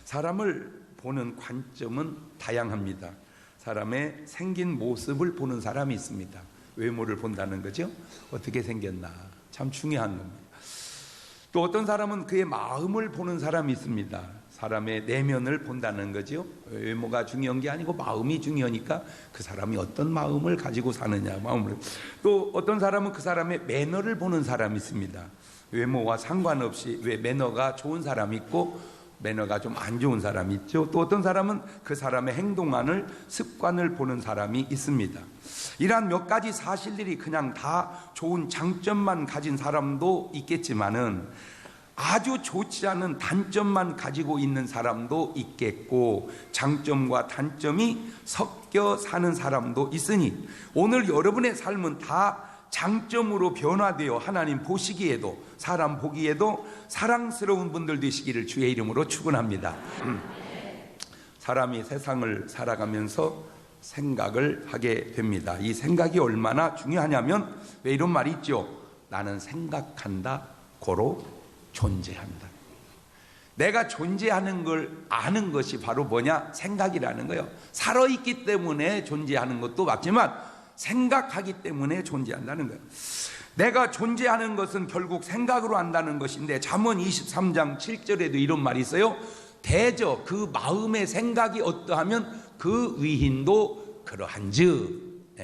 사람을 보는 관점은 다양합니다. 사람의 생긴 모습을 보는 사람이 있습니다. 외모를 본다는 거죠. 어떻게 생겼나 참 중요한 겁니다. 또 어떤 사람은 그의 마음을 보는 사람이 있습니다. 사람의 내면을 본다는 거죠. 외모가 중요한 게 아니고 마음이 중요하니까 그 사람이 어떤 마음을 가지고 사느냐, 마음을. 또 어떤 사람은 그 사람의 매너를 보는 사람이 있습니다. 외모와 상관없이 왜 매너가 좋은 사람이 있고 매너가 좀 안 좋은 사람이 있죠. 또 어떤 사람은 그 사람의 행동안을, 습관을 보는 사람이 있습니다. 이러한 몇 가지 사실들이 그냥 다 좋은 장점만 가진 사람도 있겠지만은 아주 좋지 않은 단점만 가지고 있는 사람도 있겠고, 장점과 단점이 섞여 사는 사람도 있으니 오늘 여러분의 삶은 다 장점으로 변화되어 하나님 보시기에도, 사람 보기에도 사랑스러운 분들 되시기를 주의 이름으로 축원합니다. 사람이 세상을 살아가면서 생각을 하게 됩니다. 이 생각이 얼마나 중요하냐면, 왜 이런 말이 있죠? 나는 생각한다, 고로 존재한다. 내가 존재하는 걸 아는 것이 바로 뭐냐? 생각이라는 거예요. 살아있기 때문에 존재하는 것도 맞지만 생각하기 때문에 존재한다는 거예요. 내가 존재하는 것은 결국 생각으로 한다는 것인데, 잠언 23장 7절에도 이런 말이 있어요. 대저 그 마음의 생각이 어떠하면 그 위인도 그러한즉.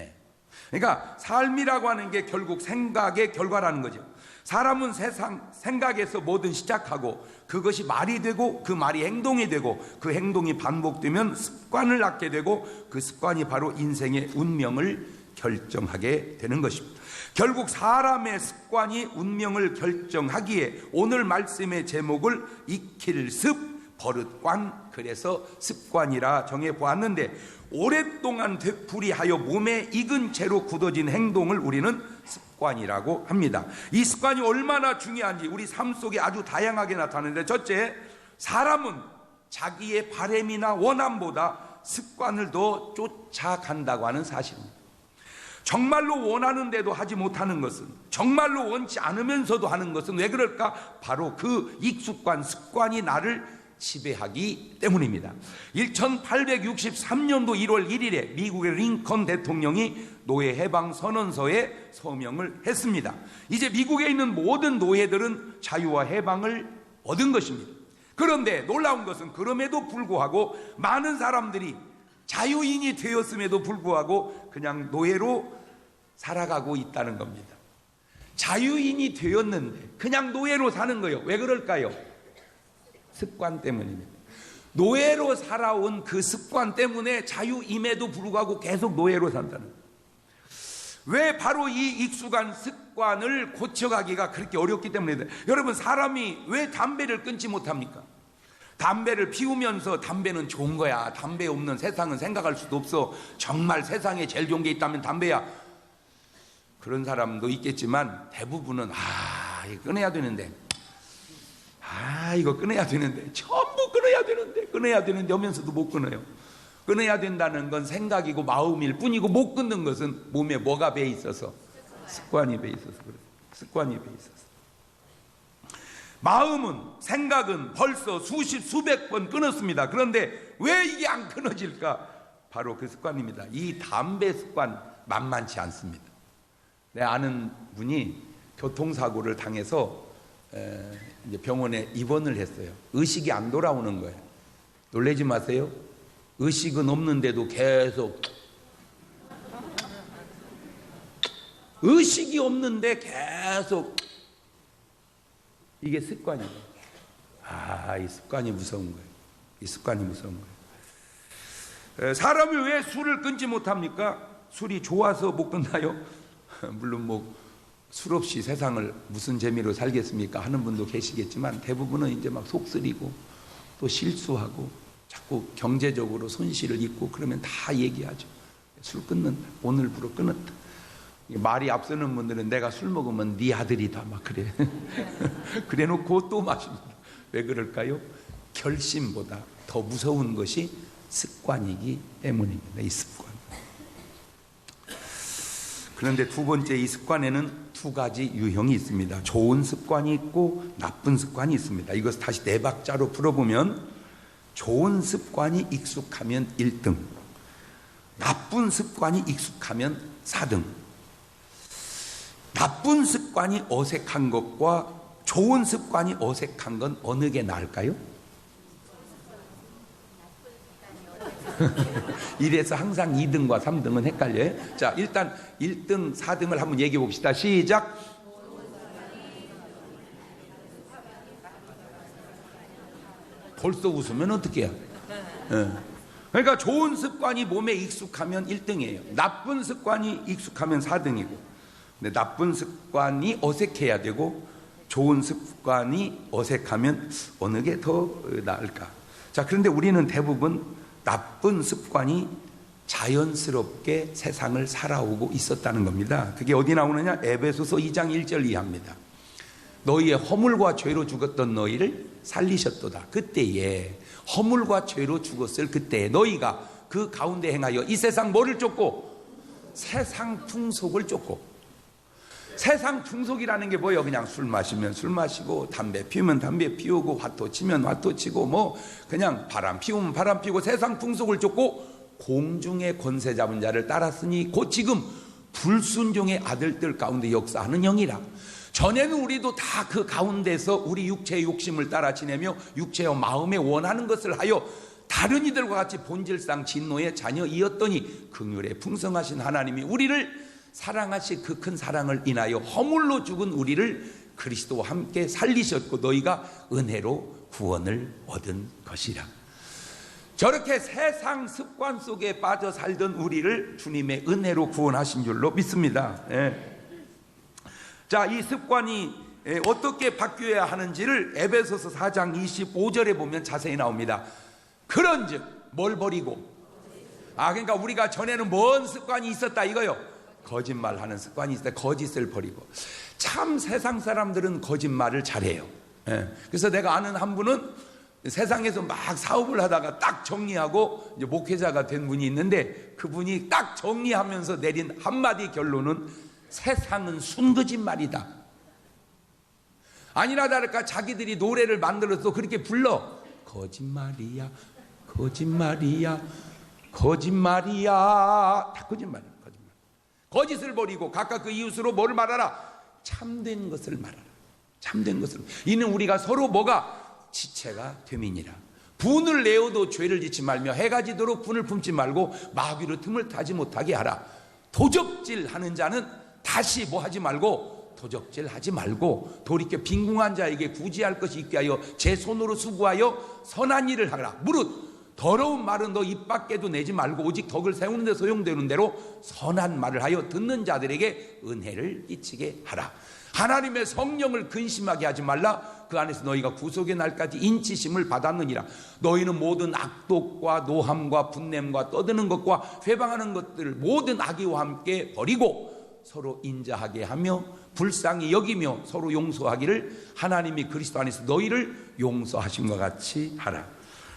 그러니까 삶이라고 하는 게 결국 생각의 결과라는 거죠. 사람은 세상 생각에서 뭐든 시작하고 그것이 말이 되고 그 말이 행동이 되고 그 행동이 반복되면 습관을 낳게 되고 그 습관이 바로 인생의 운명을 결정하게 되는 것입니다. 결국 사람의 습관이 운명을 결정하기에 오늘 말씀의 제목을 익힐 습, 버릇관, 그래서 습관이라 정해보았는데, 오랫동안 되풀이하여 몸에 익은 채로 굳어진 행동을 우리는 습관이라고 합니다. 이 습관이 얼마나 중요한지 우리 삶 속에 아주 다양하게 나타나는데, 첫째, 사람은 자기의 바람이나 원함보다 습관을 더 쫓아간다고 하는 사실입니다. 정말로 원하는데도 하지 못하는 것은, 정말로 원치 않으면서도 하는 것은 왜 그럴까? 바로 그 익숙한 습관이 나를 지배하기 때문입니다. 1863년도 1월 1일에 미국의 링컨 대통령이 노예 해방 선언서에 서명을 했습니다. 이제 미국에 있는 모든 노예들은 자유와 해방을 얻은 것입니다. 그런데 놀라운 것은 그럼에도 불구하고 많은 사람들이 자유인이 되었음에도 불구하고 그냥 노예로 살아가고 있다는 겁니다. 자유인이 되었는데 그냥 노예로 사는 거예요. 왜 그럴까요? 습관 때문입니다. 노예로 살아온 그 습관 때문에 자유임에도 불구하고 계속 노예로 산다는 거예요. 왜? 바로 이 익숙한 습관을 고쳐가기가 그렇게 어렵기 때문에. 여러분, 사람이 왜 담배를 끊지 못합니까? 담배를 피우면서 담배는 좋은 거야, 담배 없는 세상은 생각할 수도 없어, 정말 세상에 제일 좋은 게 있다면 담배야, 그런 사람도 있겠지만 대부분은 이거 끊어야 되는데, 이거 끊어야 되는데, 전부 끊어야 되는데 하면서도 못 끊어요. 끊어야 된다는 건 생각이고 마음일 뿐이고, 못 끊는 것은 몸에 뭐가 배 있어서? 습관이 배 있어서 그래요. 습관이 배 있어서. 마음은, 생각은 벌써 수백 번 끊었습니다. 그런데 왜 이게 안 끊어질까? 바로 그 습관입니다. 이 담배 습관 만만치 않습니다. 내 아는 분이 교통사고를 당해서 이제 병원에 입원을 했어요. 의식이 안 돌아오는 거예요. 놀라지 마세요. 의식은 없는데도 계속, 의식이 없는데 계속, 이게 습관이에요. 이 습관이 무서운 거예요. 이 습관이 무서운 거예요. 사람이 왜 술을 끊지 못합니까? 술이 좋아서 못 끊나요? 물론 술 없이 세상을 무슨 재미로 살겠습니까 하는 분도 계시겠지만, 대부분은 이제 막 속쓰리고 또 실수하고 자꾸 경제적으로 손실을 입고 그러면 다 얘기하죠. 술 끊는다, 오늘부로 끊었다. 말이 앞서는 분들은 내가 술 먹으면 네 아들이다 막 그래. 그래 놓고 또 마십니다. 왜 그럴까요? 결심보다 더 무서운 것이 습관이기 때문입니다. 이 습관. 그런데 두 번째, 이 습관에는 두 가지 유형이 있습니다. 좋은 습관이 있고 나쁜 습관이 있습니다. 이것을 다시 네 박자로 풀어보면, 좋은 습관이 익숙하면 1등, 나쁜 습관이 익숙하면 4등. 나쁜 습관이 어색한 것과 좋은 습관이 어색한 건 어느 게 나을까요? 이래서 항상 2등과 3등은 헷갈려요. 자, 일단 1등, 4등을 한번 얘기해 봅시다. 시작. 벌써 웃으면 어떡해요? 그러니까 좋은 습관이 몸에 익숙하면 1등이에요. 나쁜 습관이 익숙하면 4등이고, 근데 나쁜 습관이 어색해야 되고 좋은 습관이 어색하면 어느 게 더 나을까? 자, 그런데 우리는 대부분 나쁜 습관이 자연스럽게 세상을 살아오고 있었다는 겁니다. 그게 어디 나오느냐? 에베소서 2장 1절 이하입니다. 너희의 허물과 죄로 죽었던 너희를 살리셨도다. 그때에 허물과 죄로 죽었을 그때에 너희가 그 가운데 행하여 이 세상 뭐를 쫓고? 세상 풍속을 쫓고. 세상 풍속이라는 게 뭐예요? 그냥 술 마시면 술 마시고, 담배 피우면 담배 피우고, 화토 치면 화토 치고, 뭐 그냥 바람 피우면 바람 피우고, 세상 풍속을 쫓고 공중의 권세 잡은 자를 따랐으니 곧 지금 불순종의 아들들 가운데 역사하는 영이라. 전에는 우리도 다 그 가운데서 우리 육체의 욕심을 따라 지내며 육체와 마음에 원하는 것을 하여 다른 이들과 같이 본질상 진노의 자녀이었더니 긍휼에 풍성하신 하나님이 우리를 사랑하신 그 큰 사랑을 인하여 허물로 죽은 우리를 그리스도와 함께 살리셨고 너희가 은혜로 구원을 얻은 것이라. 저렇게 세상 습관 속에 빠져 살던 우리를 주님의 은혜로 구원하신 줄로 믿습니다. 자, 이 습관이 어떻게 바뀌어야 하는지를 에베소서 4장 25절에 보면 자세히 나옵니다. 그런즉 뭘 버리고? 그러니까 우리가 전에는 뭔 습관이 있었다 이거요. 거짓말하는 습관이 있었다. 거짓을 버리고. 참 세상 사람들은 거짓말을 잘해요. 그래서 내가 아는 한 분은 세상에서 막 사업을 하다가 딱 정리하고 이제 목회자가 된 분이 있는데, 그분이 딱 정리하면서 내린 한마디 결론은 세상은 순거짓말이다. 아니나 다를까 자기들이 노래를 만들어서 그렇게 불러. 거짓말이야, 거짓말이야, 거짓말이야. 다 거짓말이야, 거짓말. 거짓을 버리고 각각 그 이웃으로 뭐를 말하라? 참된 것을 말하라. 참된 것을. 이는 우리가 서로 뭐가? 지체가 됨이니라. 분을 내어도 죄를 짓지 말며 해가 지도록 분을 품지 말고 마귀로 틈을 타지 못하게 하라. 도적질하는 자는 다시 뭐 하지 말고? 도적질하지 말고 돌이켜 빈궁한 자에게 구제할 것이 있게 하여 제 손으로 수고하여 선한 일을 하라. 무릇 더러운 말은 너 입 밖에도 내지 말고 오직 덕을 세우는 데 소용되는 대로 선한 말을 하여 듣는 자들에게 은혜를 끼치게 하라. 하나님의 성령을 근심하게 하지 말라. 그 안에서 너희가 구속의 날까지 인치심을 받았느니라. 너희는 모든 악독과 노함과 분냄과 떠드는 것과 회방하는 것들을 모든 악의와 함께 버리고 서로 인자하게 하며 불쌍히 여기며 서로 용서하기를 하나님이 그리스도 안에서 너희를 용서하심과 같이 하라.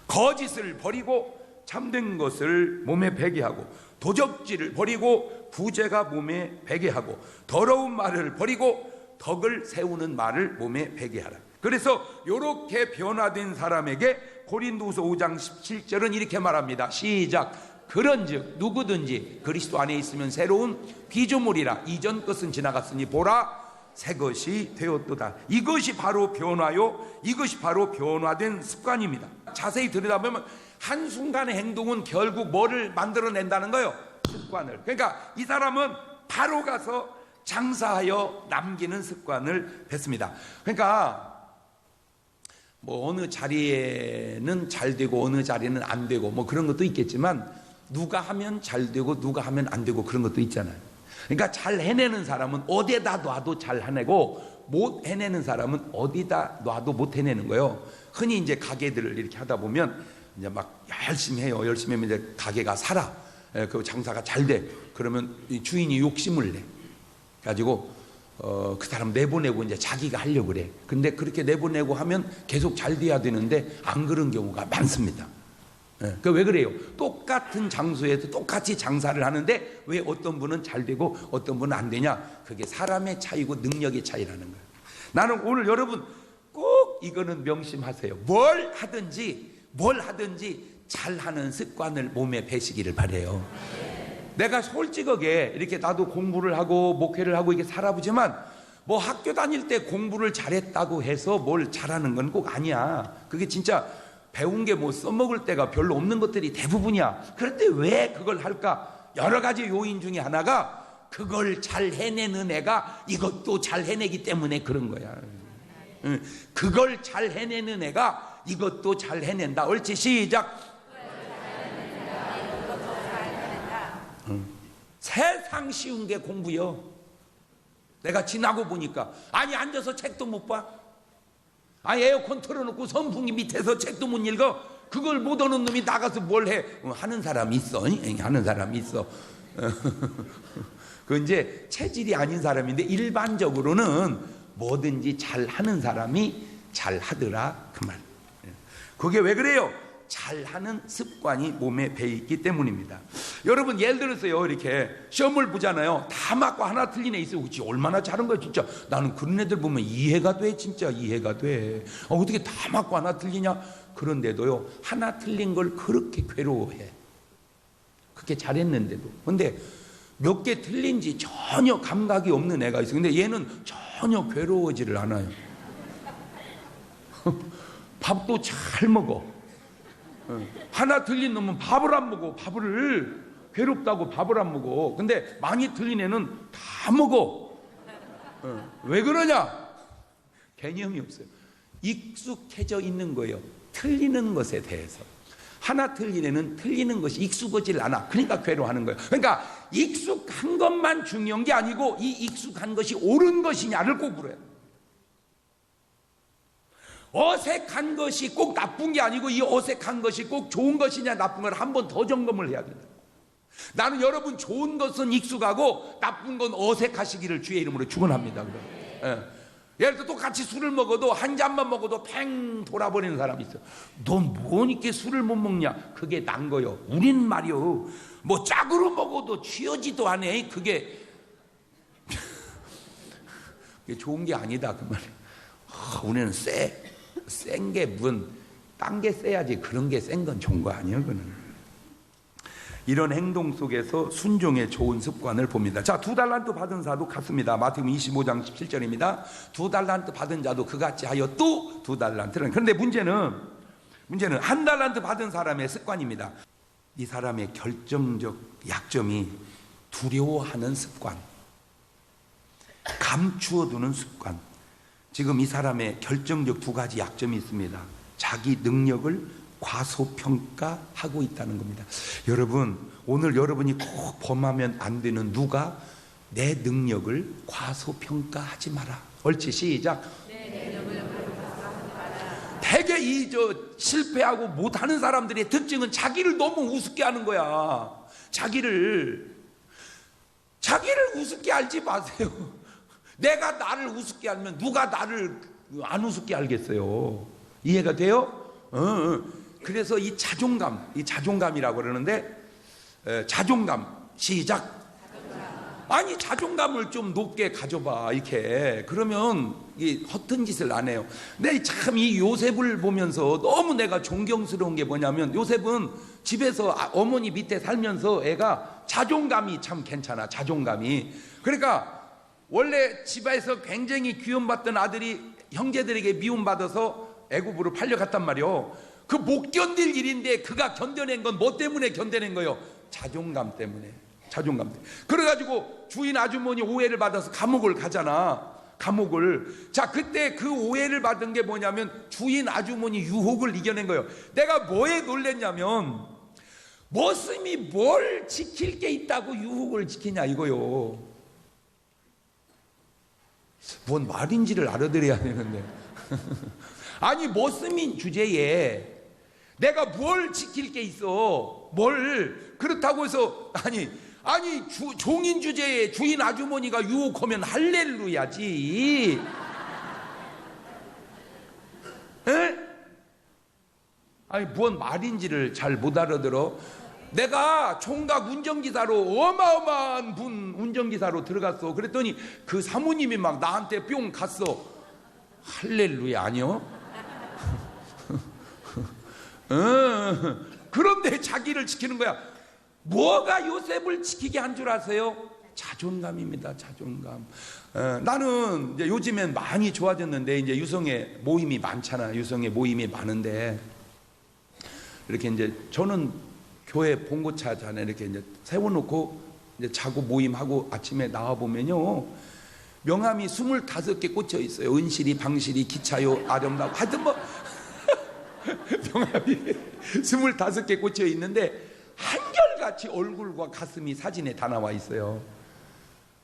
거짓을 버리고 참된 것을 몸에 배게 하고, 도적질을 버리고 부제가 몸에 배게 하고, 더러운 말을 버리고 덕을 세우는 말을 몸에 배게 하라. 그래서 이렇게 변화된 사람에게 고린도후서 5장 17절은 이렇게 말합니다. 시작. 그런즉 누구든지 그리스도 안에 있으면 새로운 피조물이라. 이전 것은 지나갔으니 보라 새 것이 되었도다. 이것이 바로 변화요, 이것이 바로 변화된 습관입니다. 자세히 들여다보면 한순간의 행동은 결국 뭐를 만들어낸다는 거예요? 습관을. 그러니까 이 사람은 바로 가서 장사하여 남기는 습관을 뺐습니다. 그러니까 뭐 어느 자리에는 잘 되고 어느 자리에는 안 되고 뭐 그런 것도 있겠지만, 누가 하면 잘 되고 누가 하면 안 되고 그런 것도 있잖아요. 그러니까 잘 해내는 사람은 어디에다 놔도 잘 해내고, 못 해내는 사람은 어디다 놔도 못 해내는 거예요. 흔히 이제 가게들을 이렇게 하다 보면 이제 막 열심히 해요. 열심히 하면 이제 가게가 살아. 그 장사가 잘 돼. 그러면 이 주인이 욕심을 내 가지고 그 사람 내보내고 이제 자기가 하려고 그래. 근데 그렇게 내보내고 하면 계속 잘 돼야 되는데 안 그런 경우가 많습니다. 그 왜 그래요? 똑같은 장소에서 똑같이 장사를 하는데 왜 어떤 분은 잘 되고 어떤 분은 안 되냐? 그게 사람의 차이고 능력의 차이라는 거예요. 나는 오늘 여러분 꼭 이거는 명심하세요. 뭘 하든지 뭘 하든지 잘하는 습관을 몸에 배시기를 바래요. 내가 솔직하게 이렇게 나도 공부를 하고 목회를 하고 이게 살아보지만 뭐 학교 다닐 때 공부를 잘했다고 해서 뭘 잘하는 건 꼭 아니야. 그게 진짜 배운 게 뭐 써먹을 때가 별로 없는 것들이 대부분이야. 그런데 왜 그걸 할까? 여러 가지 요인 중에 하나가 그걸 잘 해내는 애가 이것도 잘 해내기 때문에 그런 거야. 그걸 잘 해내는 애가 이것도 잘 해낸다. 옳지, 시작. 세상 쉬운 게 공부요. 내가 지나고 보니까 아니 앉아서 책도 못 봐. 아니 에어컨 틀어놓고 선풍기 밑에서 책도 못 읽어. 그걸 못 오는 놈이 나가서 뭘 해? 하는 사람이 있어. 하는 사람이 있어. 그 이제 체질이 아닌 사람인데 일반적으로는 뭐든지 잘하는 사람이 잘하더라 그 말. 그게 왜 그래요? 잘하는 습관이 몸에 배있기 때문입니다. 여러분 예를 들어서요, 이렇게 시험을 보잖아요. 다 맞고 하나 틀린 애 있어요. 그치? 얼마나 잘한 거야 진짜. 나는 그런 애들 보면 이해가 돼. 진짜 이해가 돼. 어떻게 다 맞고 하나 틀리냐. 그런데도요 하나 틀린 걸 그렇게 괴로워해. 그렇게 잘했는데도. 근데 몇 개 틀린지 전혀 감각이 없는 애가 있어요. 근데 얘는 전혀 괴로워지를 않아요. 밥도 잘 먹어. 하나 틀린 놈은 밥을 안 먹어. 밥을 괴롭다고 밥을 안 먹어. 근데 많이 틀린 애는 다 먹어. 왜 그러냐? 개념이 없어요. 익숙해져 있는 거예요. 틀리는 것에 대해서. 하나 틀린 애는 틀리는 것이 익숙하질 않아. 그러니까 괴로워하는 거예요. 그러니까 익숙한 것만 중요한 게 아니고 이 익숙한 것이 옳은 것이냐를 꼭 물어요. 어색한 것이 꼭 나쁜 게 아니고 이 어색한 것이 꼭 좋은 것이냐 나쁜 걸 한 번 더 점검을 해야 된다. 나는 여러분 좋은 것은 익숙하고 나쁜 건 어색하시기를 주의 이름으로 축원합니다. 예를 들어 똑같이 술을 먹어도 한 잔만 먹어도 팽 돌아버리는 사람이 있어. 넌 뭔 이렇게 술을 못 먹냐? 그게 난 거요. 우린 말이요 뭐 짝으로 먹어도 취하지도 않아. 그게 좋은 게 아니다 그 말이야. 우리는 센 게 무슨 딴 게 세야지. 그런 게 센 건 좋은 거 아니에요. 그는 이런 행동 속에서 순종의 좋은 습관을 봅니다. 자, 2달란트 받은 자도 같습니다. 마태복음 25장 17절입니다. 2달란트 받은 자도 그같이 하여 또 2달란트를. 그런데 문제는 1달란트 받은 사람의 습관입니다. 이 사람의 결정적 약점이 두려워하는 습관, 감추어두는 습관. 지금 이 사람의 결정적 2가지 약점이 있습니다. 자기 능력을 과소평가하고 있다는 겁니다. 여러분, 오늘 여러분이 꼭 범하면 안 되는 누가 내 능력을 과소평가하지 마라. 옳지, 시작. 대개 실패하고 못하는 사람들의 특징은 자기를 너무 우습게 하는 거야. 자기를 우습게 알지 마세요. 내가 나를 우습게 알면 누가 나를 안 우습게 알겠어요. 이해가 돼요? 그래서 이 자존감이라고 그러는데, 자존감, 시작. 아니, 자존감을 좀 높게 가져봐, 이렇게. 그러면 이 허튼 짓을 안 해요. 근데 참 이 요셉을 보면서 너무 내가 존경스러운 게 뭐냐면, 요셉은 집에서 어머니 밑에 살면서 애가 자존감이 참 괜찮아, 자존감이. 그러니까 원래 집에서 굉장히 귀염받던 아들이 형제들에게 미움받아서 애굽으로 팔려갔단 말이요. 그 못 견딜 일인데 그가 견뎌낸 건 뭐 때문에 견뎌낸 거예요? 자존감 때문에. 자존감 때문에. 그래가지고 주인 아주머니 오해를 받아서 감옥을 가잖아. 감옥을. 자, 그때 그 오해를 받은 게 뭐냐면 주인 아주머니 유혹을 이겨낸 거예요. 내가 뭐에 놀랬냐면 머슴이 뭘 지킬 게 있다고 유혹을 지키냐 이거요. 뭔 말인지를 알아들어야 되는데. 아니, 머슴인 주제에 내가 뭘 지킬 게 있어? 뭘? 그렇다고 해서 종인 주제에 주인 아주머니가 유혹하면 할렐루야지. 에? 아니, 뭔 말인지를 잘 못 알아들어. 내가 총각 운전기사로 어마어마한 분 운전기사로 들어갔어. 그랬더니 그 사모님이 막 나한테 뿅 갔어. 할렐루야 아니요? 그런데 자기를 지키는 거야. 뭐가 요셉을 지키게 한 줄 아세요? 자존감입니다. 자존감. 나는 이제 요즘엔 많이 좋아졌는데, 이제 유성회 모임이 많잖아. 유성회 모임이 많은데, 이렇게 이제 저는 교회 봉고차 전에 이렇게 이제 세워놓고 이제 자고 모임하고 아침에 나와 보면요, 명함이 25개 꽂혀 있어요. 은실이, 방실이, 기차요, 아름다워, 하여튼 뭐 명함이 25개 꽂혀 있는데 한결같이 얼굴과 가슴이 사진에 다 나와 있어요.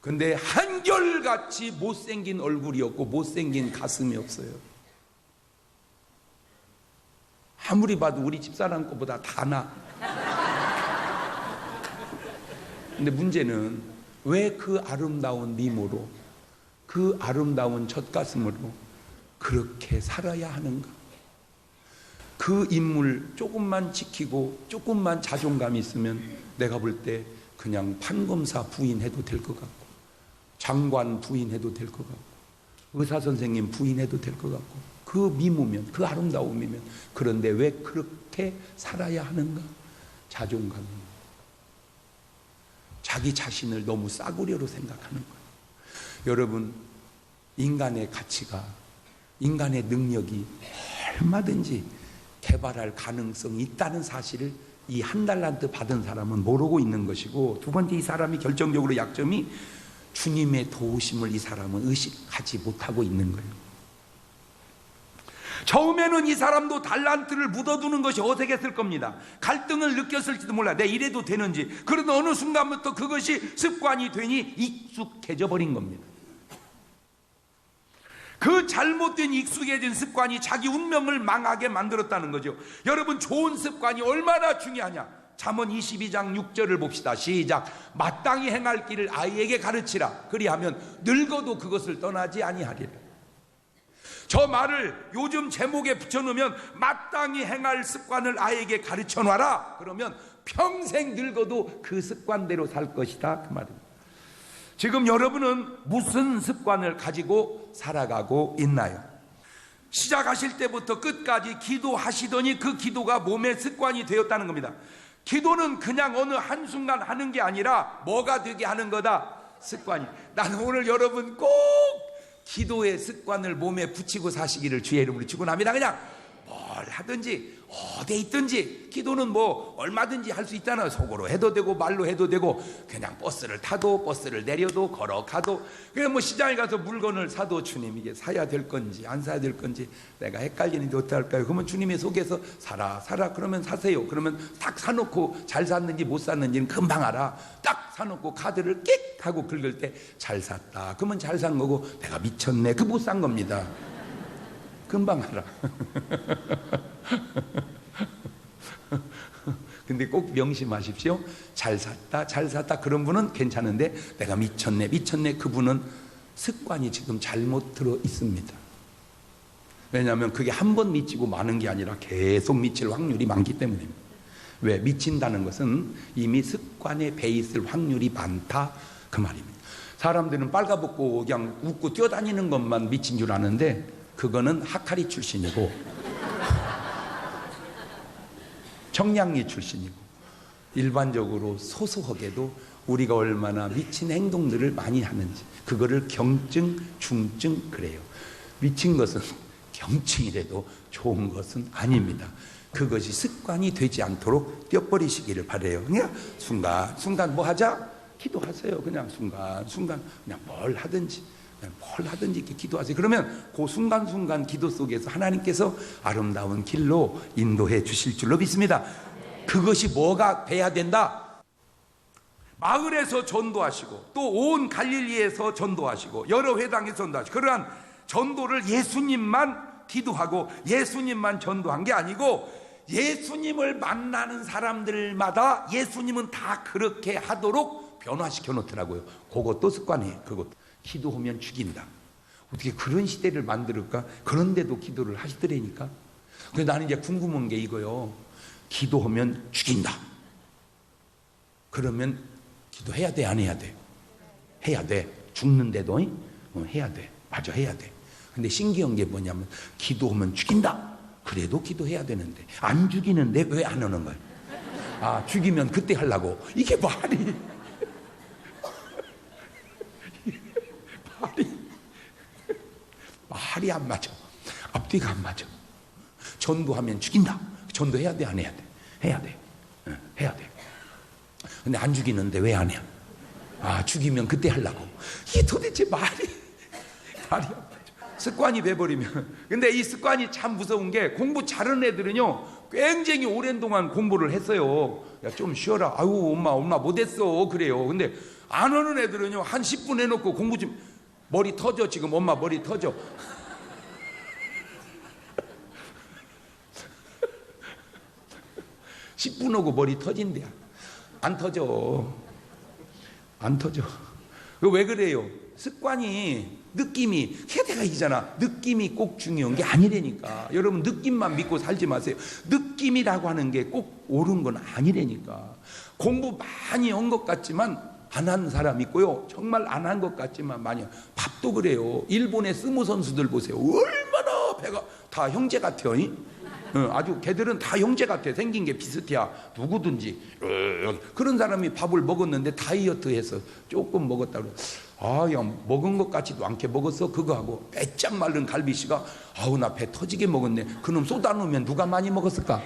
근데 한결같이 못생긴 얼굴이 없고 못생긴 가슴이 없어요. 아무리 봐도 우리 집사람 거보다 다 나. 근데 문제는 왜 그 아름다운 미모로, 그 아름다운 젖가슴으로 그렇게 살아야 하는가? 그 인물 조금만 지키고 조금만 자존감이 있으면 내가 볼 때 그냥 판검사 부인해도 될 것 같고, 장관 부인해도 될 것 같고, 의사 선생님 부인해도 될 것 같고, 그 미모면, 그 아름다움이면. 그런데 왜 그렇게 살아야 하는가? 자존감입니다. 자기 자신을 너무 싸구려로 생각하는 거예요. 여러분, 인간의 가치가, 인간의 능력이 얼마든지 개발할 가능성이 있다는 사실을 이 한 달란트 받은 사람은 모르고 있는 것이고, 두 번째, 이 사람이 결정적으로 약점이 주님의 도우심을 이 사람은 의식하지 못하고 있는 거예요. 처음에는 이 사람도 달란트를 묻어두는 것이 어색했을 겁니다. 갈등을 느꼈을지도 몰라. 내가 이래도 되는지. 그러다 어느 순간부터 그것이 습관이 되니 익숙해져 버린 겁니다. 그 잘못된 익숙해진 습관이 자기 운명을 망하게 만들었다는 거죠. 여러분, 좋은 습관이 얼마나 중요하냐. 잠언 22장 6절을 봅시다. 시작. 마땅히 행할 길을 아이에게 가르치라. 그리하면 늙어도 그것을 떠나지 아니하리라. 저 말을 요즘 제목에 붙여놓으면 마땅히 행할 습관을 아이에게 가르쳐놔라. 그러면 평생 늙어도 그 습관대로 살 것이다, 그 말입니다. 지금 여러분은 무슨 습관을 가지고 살아가고 있나요? 시작하실 때부터 끝까지 기도하시더니 그 기도가 몸의 습관이 되었다는 겁니다. 기도는 그냥 어느 한순간 하는 게 아니라 뭐가 되게 하는 거다? 습관이. 나는 오늘 여러분 꼭 기도의 습관을 몸에 붙이고 사시기를 주의 이름으로 축원합니다. 그냥 뭘 하든지 어디에 있든지 기도는 뭐 얼마든지 할 수 있잖아요. 속으로 해도 되고 말로 해도 되고, 그냥 버스를 타도 버스를 내려도 걸어가도, 그냥 뭐 시장에 가서 물건을 사도 주님 이게 사야 될 건지 안 사야 될 건지 내가 헷갈리는데 어떡할까요? 그러면 주님의 속에서 사라 그러면 사세요. 그러면 딱 사놓고 잘 샀는지 못 샀는지는 금방 알아. 딱 사놓고 카드를 끽 하고 긁을 때 잘 샀다 그러면 잘 산 거고, 내가 미쳤네 그 못 산 겁니다. 금방 알아. 근데 꼭 명심하십시오. 잘 샀다 그런 분은 괜찮은데, 내가 미쳤네 그분은 습관이 지금 잘못 들어 있습니다. 왜냐하면 그게 한 번 미치고 마는 게 아니라 계속 미칠 확률이 많기 때문입니다. 왜? 미친다는 것은 이미 습관에 배 있을 확률이 많다, 그 말입니다. 사람들은 빨가벗고 그냥 웃고 뛰어다니는 것만 미친 줄 아는데, 그거는 하카리 출신이고 청량리 출신이고, 일반적으로 소소하게도 우리가 얼마나 미친 행동들을 많이 하는지, 그거를 경증, 중증 그래요. 미친 것은 경증이라도 좋은 것은 아닙니다. 그것이 습관이 되지 않도록 떼어버리시기를 바라요. 그냥 순간 뭐 하자? 기도하세요. 그냥 순간 그냥 뭘 하든지 이렇게 기도하세요. 그러면 그 순간순간 기도 속에서 하나님께서 아름다운 길로 인도해 주실 줄로 믿습니다. 그것이 뭐가 돼야 된다? 마을에서 전도하시고 또 온 갈릴리에서 전도하시고 여러 회당에서 전도하시고, 그러한 전도를 예수님만 기도하고 예수님만 전도한 게 아니고, 예수님을 만나는 사람들마다 예수님은 다 그렇게 하도록 변화시켜 놓더라고요. 그것도 습관이에요. 그것도. 기도하면 죽인다. 어떻게 그런 시대를 만들까? 그런데도 기도를 하시더라니까. 그래서 나는 이제 궁금한 게 이거요. 기도하면 죽인다. 그러면 기도해야 돼, 안 해야 돼? 해야 돼. 죽는데도 해야 돼. 맞아, 해야 돼. 근데 신기한 게 뭐냐면, 기도하면 죽인다. 그래도 기도해야 되는데 안 죽이는데 왜 안 오는 거야? 아, 죽이면 그때 하려고. 이게 말이 안 맞아. 앞뒤가 안 맞아. 전도하면 죽인다. 전도해야 돼, 안 해야 돼? 해야 돼. 해야 돼. 근데 안 죽이는데 왜 안 해? 아, 죽이면 그때 하려고. 이게 도대체 말이 안 맞아. 습관이 돼버리면. 근데 이 습관이 참 무서운 게, 공부 잘하는 애들은요 굉장히 오랜 동안 공부를 했어요. 야, 좀 쉬어라. 아유, 엄마 못했어. 그래요. 근데 안 하는 애들은요 한 10분 해놓고 공부 좀, 머리 터져. 지금 엄마 머리 터져. 10분 오고 머리 터진대야. 안 터져. 안 터져. 왜 그래요? 습관이, 느낌이, 해대가 이잖아. 느낌이 꼭 중요한 게 아니라니까. 여러분, 느낌만 믿고 살지 마세요. 느낌이라고 하는 게 꼭 옳은 건 아니라니까. 공부 많이 한 것 같지만 안 한 사람 있고요, 정말 안 한 것 같지만 많이. 밥도 그래요. 일본의 스모 선수들 보세요. 얼마나 배가 다 형제 같아요. 아주 걔들은 다 형제 같아. 생긴 게 비슷해. 누구든지. 그런 사람이 밥을 먹었는데 다이어트해서 조금 먹었다고. 아, 야, 먹은 것 같지도 않게 먹었어. 그거하고 빼짝 마른 갈비씨가, 아우, 나 배 터지게 먹었네. 그놈 쏟아놓으면 누가 많이 먹었을까?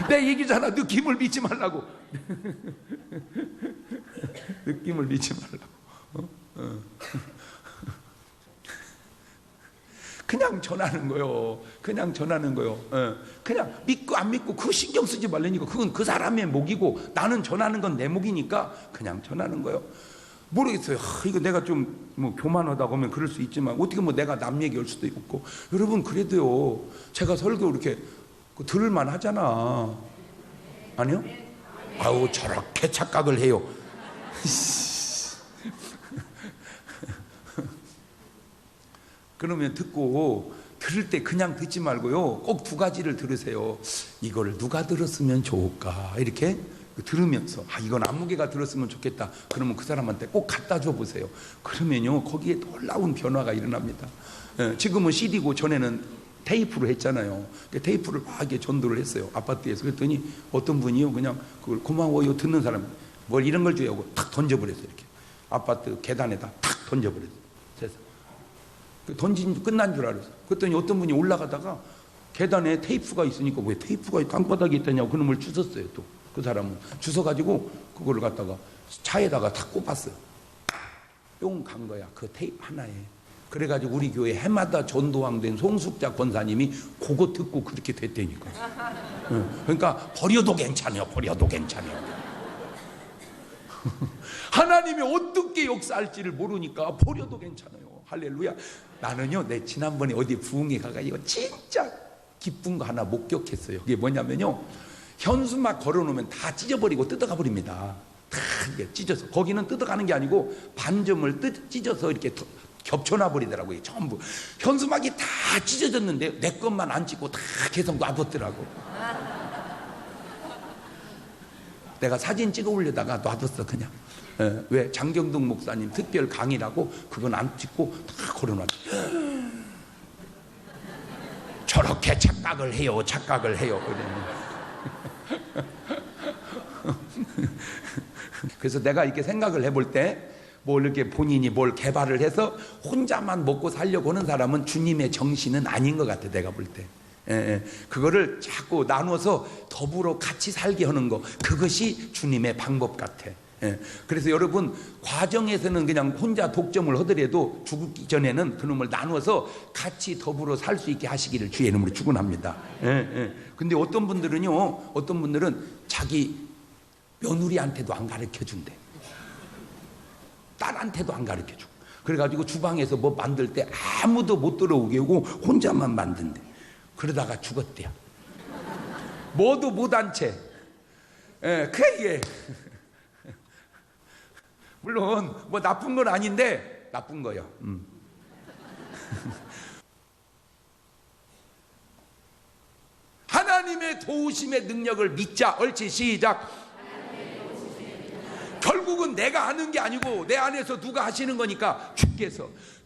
내 얘기잖아. 느낌을 믿지 말라고. 느낌을 믿지 말라고. 그냥 전하는 거요. 그냥 전하는 거요. 그냥 믿고 안 믿고 그거 신경 쓰지 말라니까. 그건 그 사람의 목이고 나는 전하는 건 내 목이니까 그냥 전하는 거요. 모르겠어요. 이거 내가 좀 뭐 교만하다고 하면 그럴 수 있지만, 어떻게 뭐 내가 남 얘기할 수도 있고. 여러분, 그래도요 제가 설교 이렇게 들을만 하잖아. 아니요? 아우, 저렇게 착각을 해요. 그러면 듣고, 들을 때 그냥 듣지 말고요, 꼭 두 가지를 들으세요. 이걸 누가 들었으면 좋을까, 이렇게 들으면서, 아, 이건 안무개가 들었으면 좋겠다. 그러면 그 사람한테 꼭 갖다 줘 보세요. 그러면요 거기에 놀라운 변화가 일어납니다. 지금은 CD고 전에는 테이프로 했잖아요. 테이프를 막 이렇게 전도를 했어요, 아파트에서. 그랬더니 어떤 분이요, 그냥 그걸 고마워요 듣는 사람, 뭘 이런 걸 줘야 하고 탁 던져버렸어요. 이렇게 아파트 계단에다 탁 던져버렸어요. 그래서 던진 끝난 줄 알았어요. 그랬더니 어떤 분이 올라가다가 계단에 테이프가 있으니까, 왜 테이프가 땅바닥에 있다냐고 그놈을 주웠어요. 또 그 사람은 주워가지고 그거를 갖다가 차에다가 탁 꼽았어요. 뿅 간 거야, 그 테이프 하나에. 그래가지고 우리 교회 해마다 전도왕 된 송숙자 권사님이 그거 듣고 그렇게 됐다니까. 그러니까 버려도 괜찮아요. 버려도 괜찮아요. 하나님이 어떻게 역사할지를 모르니까 버려도 괜찮아요. 할렐루야. 나는요, 내 지난번에 어디 부흥회 가가지고 진짜 기쁜 거 하나 목격했어요. 그게 뭐냐면요, 현수막 걸어놓으면 다 찢어버리고 뜯어가 버립니다. 다 이게 찢어서. 거기는 뜯어가는 게 아니고 반점을 찢어서 이렇게 겹쳐놔 버리더라고요. 전부 현수막이 다 찢어졌는데 내 것만 안 찢고 다 계속 놔뒀더라고. 내가 사진 찍어 올려다가 놔뒀어 그냥. 왜? 장경동 목사님 특별 강의라고 그건 안 찍고 다 걸어놨어. 저렇게 착각을 해요. 착각을 해요. 그래서 내가 이렇게 생각을 해볼 때, 뭘 이렇게 본인이 뭘 개발을 해서 혼자만 먹고 살려고 하는 사람은 주님의 정신은 아닌 것 같아, 내가 볼 때. 그거를 자꾸 나눠서 더불어 같이 살게 하는 거, 그것이 주님의 방법 같아. 그래서 여러분, 과정에서는 그냥 혼자 독점을 하더라도 죽기 전에는 그놈을 나눠서 같이 더불어 살 수 있게 하시기를 주의 이름으로 축원합니다. 근데 어떤 분들은 자기 며느리한테도 안 가르쳐 준대. 딸한테도 안 가르쳐 줘. 그래가지고 주방에서 뭐 만들 때 아무도 못 들어오게 하고 혼자만 만든대. 그러다가 죽었대요. 뭐도 못한 채. 그게 물론 뭐 나쁜 건 아닌데 나쁜 거요. 하나님의 도우심의 능력을 믿자. 옳지, 시작. 결국은 내가 하는 게 아니고 내 안에서 누가 하시는 거니까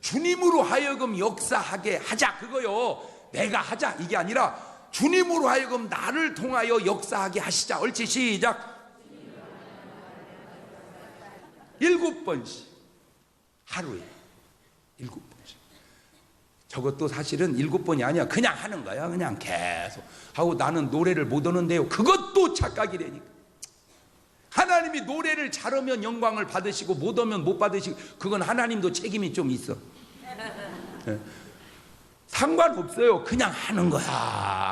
주님으로 하여금 역사하게 하자, 그거요. 내가 하자 이게 아니라 주님으로 하여금 나를 통하여 역사하게 하시자. 옳지, 시작. 7번씩 하루에 7번씩. 저것도 사실은 7번이 아니야. 그냥 하는 거야. 그냥 계속 하고. 나는 노래를 못 하는데요, 그것도 착각이라니까. 하나님이 노래를 잘하면 영광을 받으시고 못하면 못 받으시고, 그건 하나님도 책임이 좀 있어. 상관없어요. 그냥 하는 거야.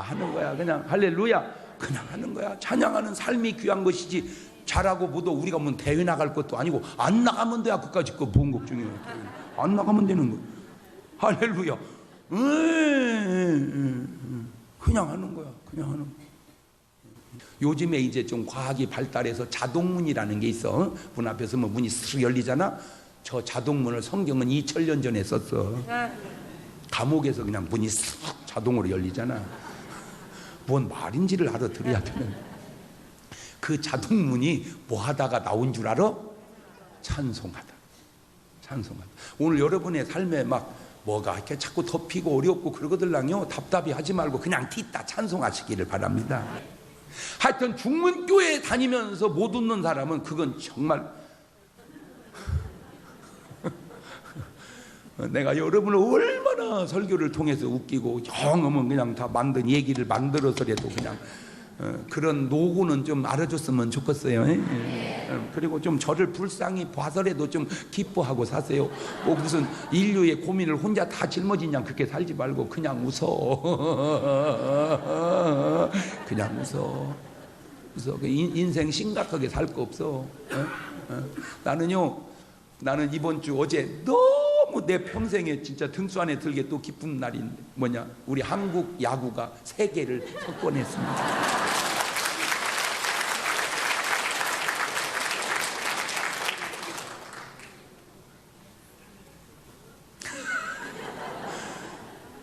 하는 거야. 그냥 할렐루야. 그냥 하는 거야. 찬양하는 삶이 귀한 것이지, 잘하고 못하고 우리가 뭐 대회 나갈 것도 아니고, 안 나가면 돼야 그까짓 거 뭔 걱정이야. 안 나가면 되는 거야. 할렐루야. 그냥 하는 거야. 그냥 하는 거야. 요즘에 이제 좀 과학이 발달해서 자동문이라는 게 있어. 문 앞에서 뭐 문이 스르 열리잖아. 저 자동문을 성경은 2000년 전에 썼어. 감옥에서 그냥 문이 쓱 자동으로 열리잖아. 뭔 말인지를 알아들어야 되는. 그 자동문이 뭐 하다가 나온 줄 알아? 찬송하다. 찬송하다. 오늘 여러분의 삶에 막 뭐가 이렇게 자꾸 덮이고 어렵고 그러거들랑요, 답답히 하지 말고 그냥 딛다 찬송하시기를 바랍니다. 하여튼 중문교회 다니면서 못 웃는 사람은 그건 정말 내가 여러분을 얼마나 설교를 통해서 웃기고 영어면 그냥 다 만든 얘기를 만들어서라도 그냥 그런 노고는 좀 알아줬으면 좋겠어요. 그리고 좀 저를 불쌍히 봐서라도 좀 기뻐하고 사세요. 뭐 무슨 인류의 고민을 혼자 다 짊어지냐 그렇게 살지 말고 그냥 웃어. 그냥 웃어. 인생 심각하게 살 거 없어. 나는 이번 주 어제 너무 내 평생에 진짜 등수 안에 들게 또 기쁜 날인 뭐냐, 우리 한국 야구가 세계를 석권했습니다.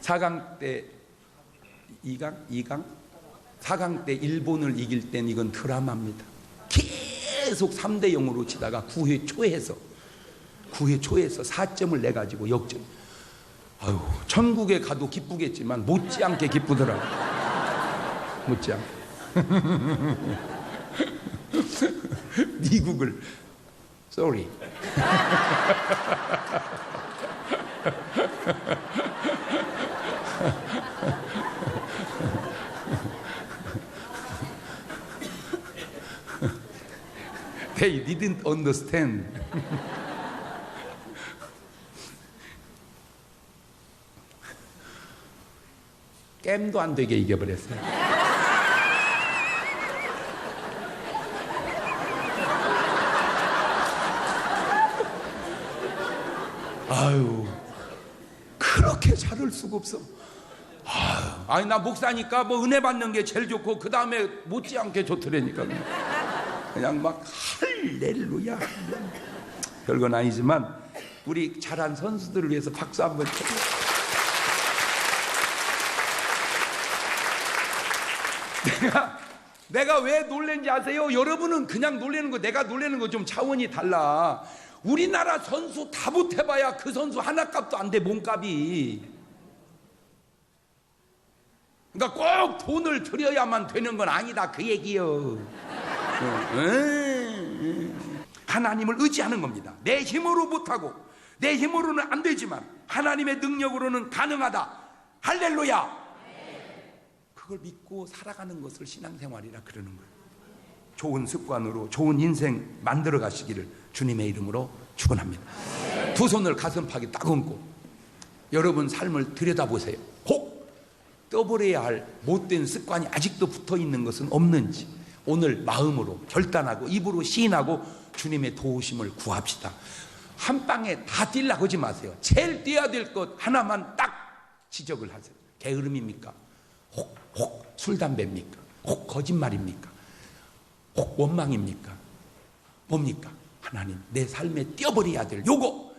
(4강) 때 2강? 4강 때 일본을 이길 땐 이건 드라마입니다. 계속 3대 0으로 치다가 9회 초에서 4점을 내가지고 역전. 아유, 천국에 가도 기쁘겠지만 못지않게 기쁘더라고. 못지않게. 미국을 sorry. They didn't understand. 게임도 안 되게 이겨버렸어요. 아유, 그렇게 잘할 수가 없어. 아니, 나 목사니까 뭐 은혜 받는 게 제일 좋고 그 다음에 못지않게 좋더라니까. 그냥 막 할렐루야. 별건 아니지만 우리 잘한 선수들을 위해서 박수 한번 쳐요. 내가 왜 놀랜지 아세요? 여러분은 그냥 놀래는 거, 내가 놀래는 거 좀 차원이 달라. 우리나라 선수 다 못해봐야 그 선수 하나 값도 안 돼, 몸값이. 그러니까 꼭 돈을 들여야만 되는 건 아니다, 그 얘기요. 하나님을 의지하는 겁니다. 내 힘으로 못하고 내 힘으로는 안 되지만 하나님의 능력으로는 가능하다. 할렐루야. 그걸 믿고 살아가는 것을 신앙생활이라 그러는 거예요. 좋은 습관으로 좋은 인생 만들어 가시기를 주님의 이름으로 축원합니다. 두 손을 가슴팍에 딱 얹고 여러분 삶을 들여다보세요. 혹 떠버려야 할 못된 습관이 아직도 붙어 있는 것은 없는지 오늘 마음으로 결단하고 입으로 시인하고 주님의 도우심을 구합시다. 한 방에 다 뛰려고 하지 마세요. 제일 뛰어야 될 것 하나만 딱 지적을 하세요. 게으름입니까? 혹 술 담배입니까? 혹 거짓말입니까? 혹 원망입니까? 뭡니까? 하나님, 내 삶에 뛰어버려야 될 요거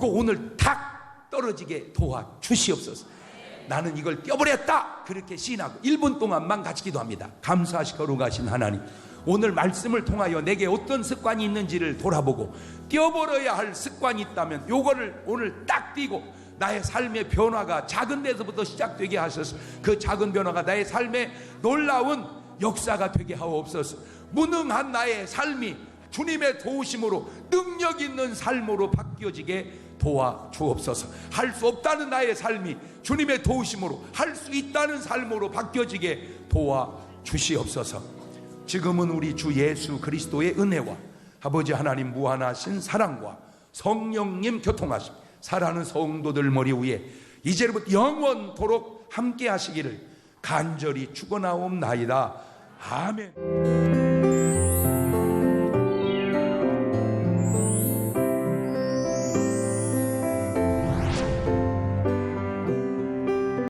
오늘 탁 떨어지게 도와주시옵소서. 나는 이걸 뛰어버렸다. 그렇게 시인하고 1분 동안만 같이 기도합니다. 감사하시 거룩하신 하나님, 오늘 말씀을 통하여 내게 어떤 습관이 있는지를 돌아보고 뛰어버려야 할 습관이 있다면 요거를 오늘 딱 띄고 나의 삶의 변화가 작은 데서부터 시작되게 하셔서 그 작은 변화가 나의 삶의 놀라운 역사가 되게 하옵소서. 무능한 나의 삶이 주님의 도우심으로 능력 있는 삶으로 바뀌어지게 도와주옵소서. 할 수 없다는 나의 삶이 주님의 도우심으로 할 수 있다는 삶으로 바뀌어지게 도와주시옵소서. 지금은 우리 주 예수 그리스도의 은혜와 아버지 하나님 무한하신 사랑과 성령님 교통하심, 사랑하는 성도들 머리 위에 이제부터 영원토록 함께 하시기를 간절히 축원하옵나이다. 아멘.